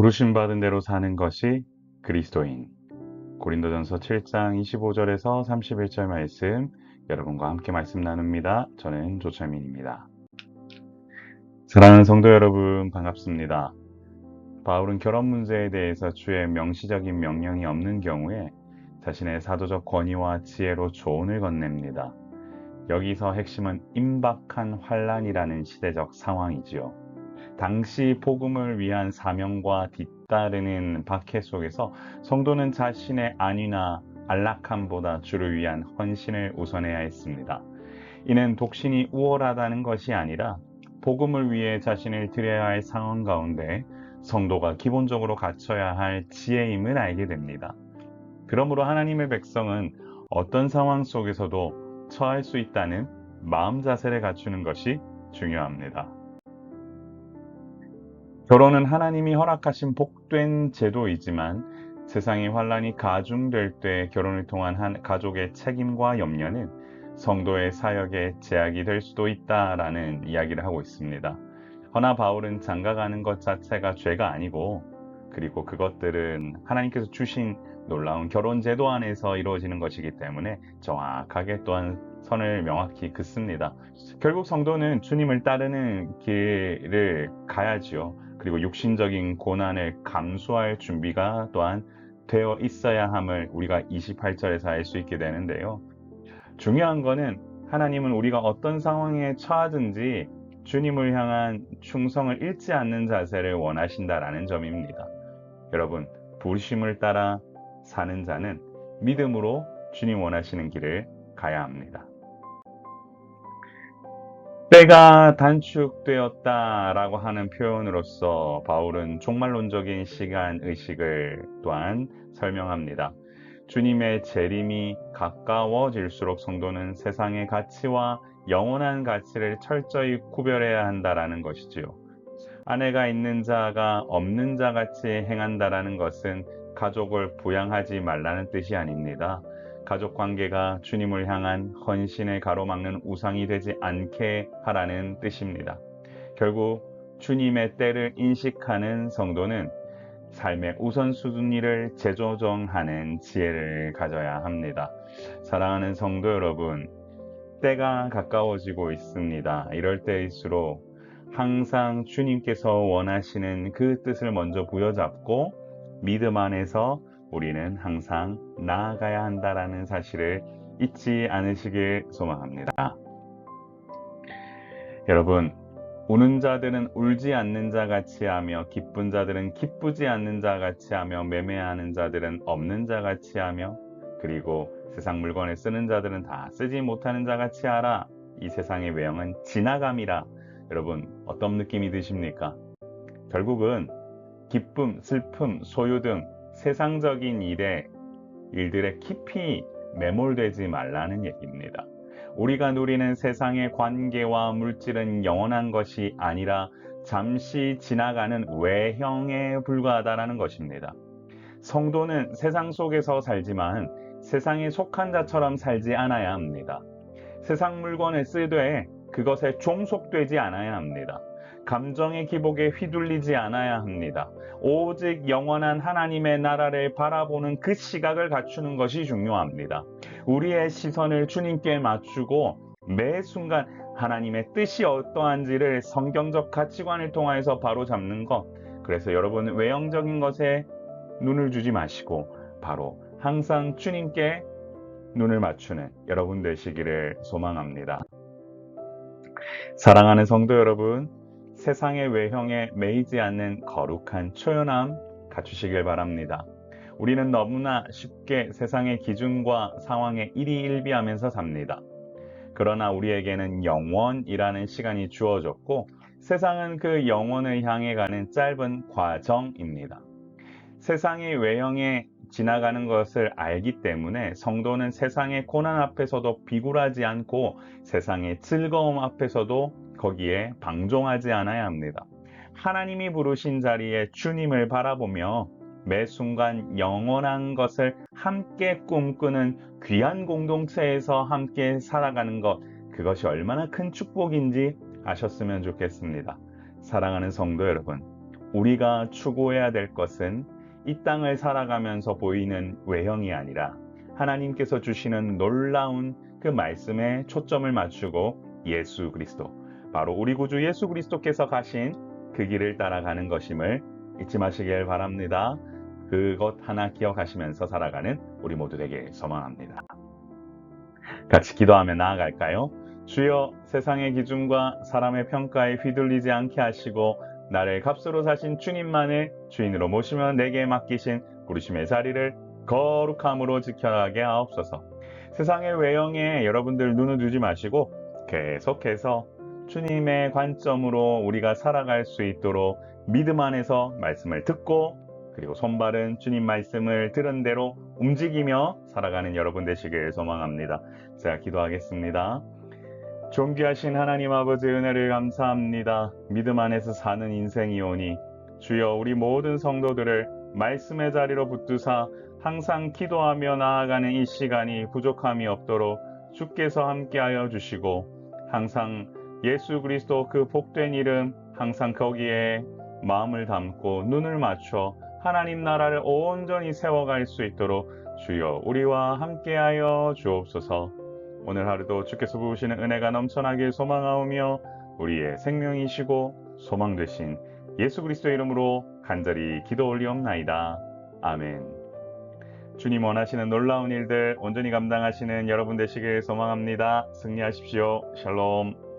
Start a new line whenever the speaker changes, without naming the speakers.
부르심 받은 대로 사는 것이 그리스도인. 고린도전서 7장 25절에서 31절 말씀 여러분과 함께 말씀 나눕니다. 저는 조철민입니다. 사랑하는 성도 여러분 반갑습니다. 바울은 결혼 문제에 대해서 주의 명시적인 명령이 없는 경우에 자신의 사도적 권위와 지혜로 조언을 건넵니다. 여기서 핵심은 임박한 환란이라는 시대적 상황이지요. 당시 복음을 위한 사명과 뒤따르는 박해 속에서 성도는 자신의 안위나 안락함보다 주를 위한 헌신을 우선해야 했습니다. 이는 독신이 우월하다는 것이 아니라 복음을 위해 자신을 드려야 할 상황 가운데 성도가 기본적으로 갖춰야 할 지혜임을 알게 됩니다. 그러므로 하나님의 백성은 어떤 상황 속에서도 처할 수 있다는 마음 자세를 갖추는 것이 중요합니다. 결혼은 하나님이 허락하신 복된 제도이지만 세상의 환란이 가중될 때 결혼을 통한 한 가족의 책임과 염려는 성도의 사역에 제약이 될 수도 있다라는 이야기를 하고 있습니다. 허나 바울은 장가가는 것 자체가 죄가 아니고 그리고 그것들은 하나님께서 주신 놀라운 결혼 제도 안에서 이루어지는 것이기 때문에 정확하게 또한 선을 명확히 긋습니다. 결국 성도는 주님을 따르는 길을 가야지요. 그리고 육신적인 고난을 감수할 준비가 또한 되어 있어야 함을 우리가 28절에서 알 수 있게 되는데요. 중요한 거는 하나님은 우리가 어떤 상황에 처하든지 주님을 향한 충성을 잃지 않는 자세를 원하신다라는 점입니다. 여러분, 부르심을 따라 사는 자는 믿음으로 주님 원하시는 길을 가야 합니다. 때가 단축되었다라고 하는 표현으로서 바울은 종말론적인 시간 의식을 또한 설명합니다. 주님의 재림이 가까워질수록 성도는 세상의 가치와 영원한 가치를 철저히 구별해야 한다라는 것이지요. 아내가 있는 자가 없는 자 같이 행한다라는 것은 가족을 부양하지 말라는 뜻이 아닙니다. 가족 관계가 주님을 향한 헌신을 가로막는 우상이 되지 않게 하라는 뜻입니다. 결국 주님의 때를 인식하는 성도는 삶의 우선순위를 재조정하는 지혜를 가져야 합니다. 사랑하는 성도 여러분, 때가 가까워지고 있습니다. 이럴 때일수록 항상 주님께서 원하시는 그 뜻을 먼저 부여잡고 믿음 안에서 우리는 항상 나아가야 한다라는 사실을 잊지 않으시길 소망합니다. 여러분, 우는 자들은 울지 않는 자 같이 하며 기쁜 자들은 기쁘지 않는 자 같이 하며 매매하는 자들은 없는 자 같이 하며 그리고 세상 물건을 쓰는 자들은 다 쓰지 못하는 자 같이 하라. 이 세상의 외형은 지나감이라. 여러분, 어떤 느낌이 드십니까? 결국은 기쁨, 슬픔, 소유 등 세상적인 일들에 깊이 매몰되지 말라는 얘기입니다. 우리가 누리는 세상의 관계와 물질은 영원한 것이 아니라 잠시 지나가는 외형에 불과하다는 것입니다. 성도는 세상 속에서 살지만 세상에 속한 자처럼 살지 않아야 합니다. 세상 물건을 쓰되 그것에 종속되지 않아야 합니다. 감정의 기복에 휘둘리지 않아야 합니다. 오직 영원한 하나님의 나라를 바라보는 그 시각을 갖추는 것이 중요합니다. 우리의 시선을 주님께 맞추고 매 순간 하나님의 뜻이 어떠한지를 성경적 가치관을 통해서 바로잡는 것. 그래서 여러분 외형적인 것에 눈을 주지 마시고 바로 항상 주님께 눈을 맞추는 여러분 되시기를 소망합니다. 사랑하는 성도 여러분, 세상의 외형에 매이지 않는 거룩한 초연함 갖추시길 바랍니다. 우리는 너무나 쉽게 세상의 기준과 상황에 일희일비하면서 삽니다. 그러나 우리에게는 영원이라는 시간이 주어졌고 세상은 그 영원을 향해 가는 짧은 과정입니다. 세상의 외형에 지나가는 것을 알기 때문에 성도는 세상의 고난 앞에서도 비굴하지 않고 세상의 즐거움 앞에서도 거기에 방종하지 않아야 합니다. 하나님이 부르신 자리에 주님을 바라보며 매 순간 영원한 것을 함께 꿈꾸는 귀한 공동체에서 함께 살아가는 것, 그것이 얼마나 큰 축복인지 아셨으면 좋겠습니다. 사랑하는 성도 여러분, 우리가 추구해야 될 것은 이 땅을 살아가면서 보이는 외형이 아니라 하나님께서 주시는 놀라운 그 말씀에 초점을 맞추고 예수 그리스도, 바로 우리 구주 예수 그리스도께서 가신 그 길을 따라가는 것임을 잊지 마시길 바랍니다. 그것 하나 기억하시면서 살아가는 우리 모두 되길 소망합니다. 같이 기도하며 나아갈까요? 주여, 세상의 기준과 사람의 평가에 휘둘리지 않게 하시고 나를 값으로 사신 주님만을 주인으로 모시며 내게 맡기신 부르심의 자리를 거룩함으로 지켜가게 하옵소서. 세상의 외형에 여러분들 눈을 두지 마시고 계속해서 주님의 관점으로 우리가 살아갈 수 있도록 믿음 안에서 말씀을 듣고, 그리고 손발은 주님 말씀을 들은 대로 움직이며 살아가는 여러분 되시길 소망합니다. 제가 기도하겠습니다. 존귀하신 하나님 아버지, 은혜를 감사합니다. 믿음 안에서 사는 인생이오니 주여, 우리 모든 성도들을 말씀의 자리로 붙드사 항상 기도하며 나아가는 이 시간이 부족함이 없도록 주께서 함께하여 주시고, 항상 예수 그리스도 그 복된 이름 항상 거기에 마음을 담고 눈을 맞춰 하나님 나라를 온전히 세워갈 수 있도록 주여 우리와 함께하여 주옵소서. 오늘 하루도 주께서 부으시는 은혜가 넘쳐나길 소망하오며 우리의 생명이시고 소망 되신 예수 그리스도의 이름으로 간절히 기도 올리옵나이다. 아멘. 주님 원하시는 놀라운 일들 온전히 감당하시는 여러분 되시길 소망합니다. 승리하십시오. 샬롬.